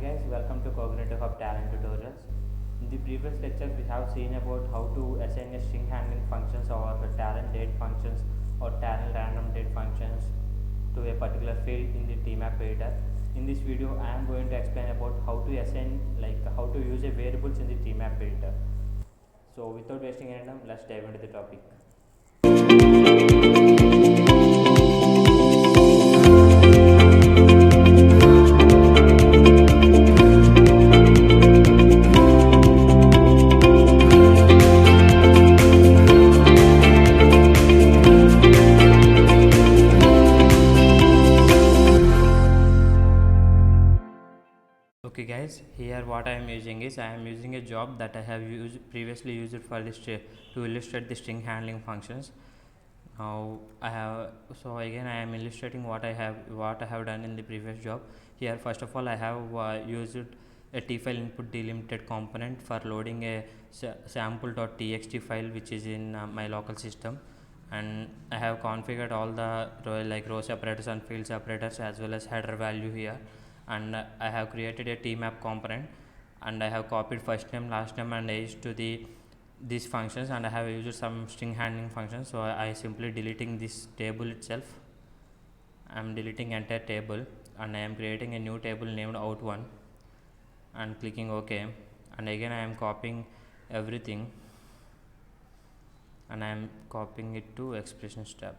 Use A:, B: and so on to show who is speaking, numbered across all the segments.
A: guys, welcome to Cognitive Hub Talent Tutorials. In the previous lecture, we have seen about how to assign a string handling functions or talent date functions or talent random date functions to a particular field in the tmap editor. In this video, I am going to explain about how to assign, how to use a variables in the tmap editor. So without wasting any time, let's dive into the topic. Okay guys, here what I am using is I am using a job that I have previously used for this to illustrate the string handling functions. Now again I am illustrating what I have done in the previous job. Here first of all I have used a tfile input delimited component for loading a sample.txt file which is in my local system, and I have configured all the row separators and field separators as well as header value here, and I have created a tmap component, and I have copied first name, last name and age to these functions, and I have used some string handling functions. So I simply deleting this table itself. I am deleting entire table and I am creating a new table named out1 and clicking OK, and again I am copying everything and I am copying it to expressions tab.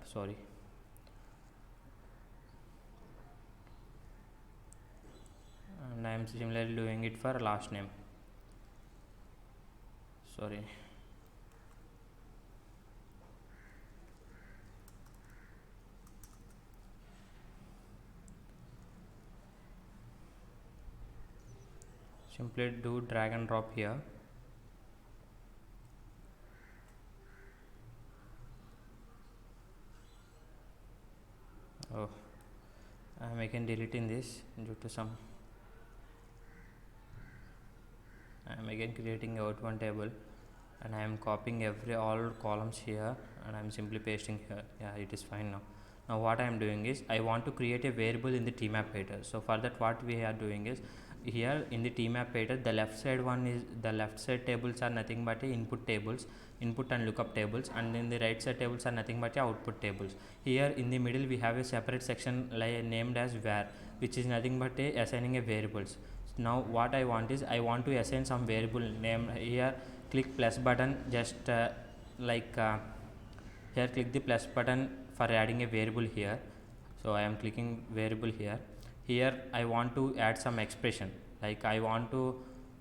A: And I am similarly doing it for last name. Simply do drag and drop here. I am again deleting this due to some. I am again creating a out1 table and I am copying all columns here and I am simply pasting here. Yeah, it is fine now. Now what I am doing is I want to create a variable in the tmap editor. So for that what we are doing is, here in the tmap editor the left side tables are nothing but input tables, input and lookup tables, and then the right side tables are nothing but output tables. Here in the middle we have a separate section named as var, which is nothing but assigning a variables. Now what I want is I want to assign some variable name. Here click plus button, just here click the plus button for adding a variable here. So I am clicking variable here. Here I want to add some expression, I want to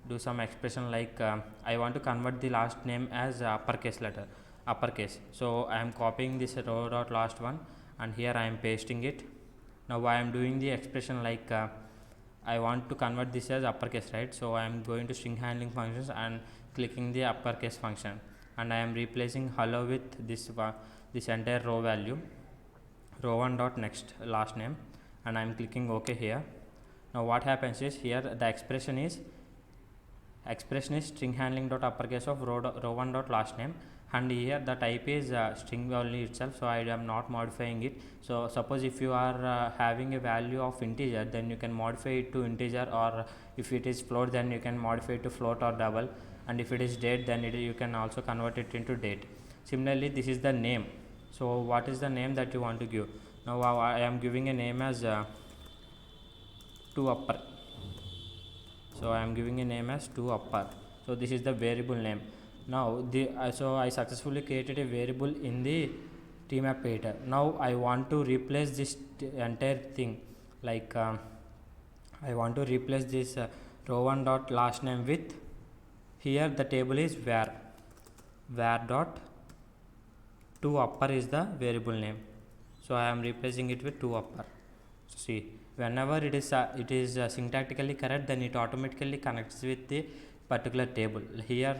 A: do some expression I want to convert the last name as uppercase. So I am copying this row dot last one and here I am pasting it. Now I am doing the expression I want to convert this as uppercase, right? So I am going to string handling functions and clicking the uppercase function, and I am replacing hello with this entire row value, row1 dot next last name, and I am clicking OK here. Now what happens is, here the expression is string handling dot uppercase of row1 dot last name, and here the type is string only itself, so I am not modifying it. So suppose if you are having a value of integer, then you can modify it to integer, or if it is float then you can modify it to float or double, and if it is date then you can also convert it into date. Similarly this is the name. So what is the name that you want to give? Now I am giving a name as to upper. So I am giving a name as to upper. So this is the variable name. Now so I successfully created a variable in the tmap editor. Now I want to replace this entire thing, I want to replace this row1 dot last name with, here the table is var dot to upper is the variable name. So I am replacing it with to upper. See, whenever it is syntactically correct, then it automatically connects with the particular table. Here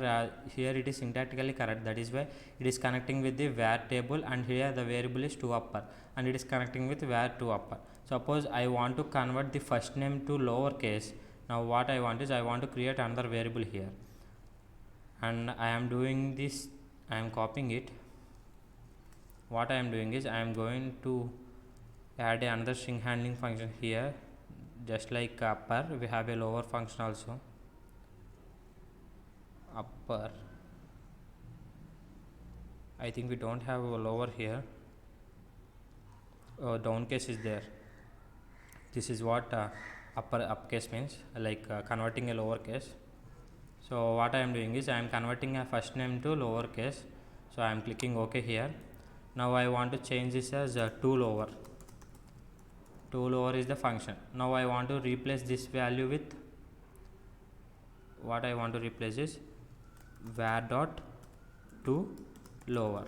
A: it is syntactically correct, that is why it is connecting with the var table, and here the variable is to upper and it is connecting with var to upper. Suppose I want to convert the first name to lowercase. Now what I want is I want to create another variable here, and I am doing this, I am copying it. What I am doing is I am going to add another string handling function here, just like upper we have a lower function also. Upper, I think we don't have a lower here. Down case is there. This is what uppercase means, like converting a lower case. So what I am doing is I am converting a first name to lower case. So I am clicking OK here. Now I want to change this as to lower. To lower is the function. Now I want to replace this value with, what I want to replace is var dot to lower.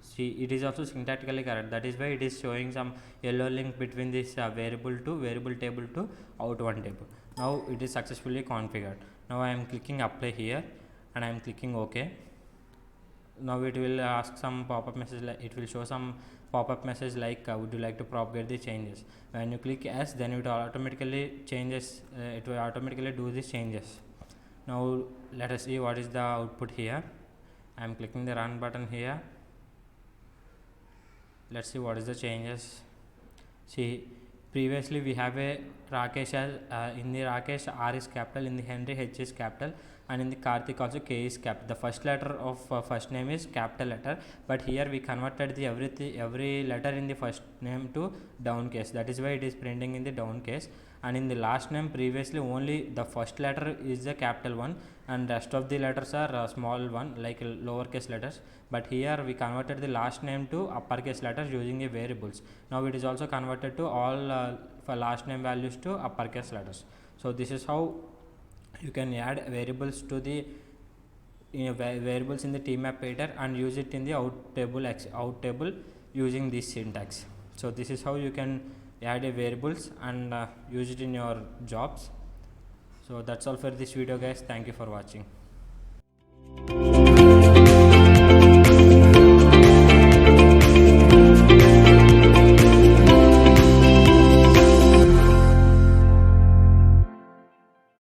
A: See, it is also syntactically correct. That is why it is showing some yellow link between this variable table to out one table. Now it is successfully configured. Now I am clicking apply here and I am clicking OK. Now it will ask some pop-up message, like it will show some pop-up message like would you like to propagate the changes. When you click yes, then it will automatically changes, it will automatically do these changes. Now let us see what is the output here. I am clicking the run button here. Let's see what is the changes. See, previously we have a Rakesh as in the Rakesh R is capital, in the Henry H is capital, and in the Karthik also K is capital. The first letter of first name is capital letter, but here we converted the every letter in the first name to down case. That is why it is printing in the down case. And in the last name, previously only the first letter is the capital one and rest of the letters are small one, like lowercase letters. But here we converted the last name to uppercase letters using a variables. Now it is also converted to all for last name values to uppercase letters. So this is how you can add variables to the variables in the tmap editor and use it in the out table using this syntax. So this is how you can add a variables and use it in your jobs. So that's all for this video guys. Thank you for watching.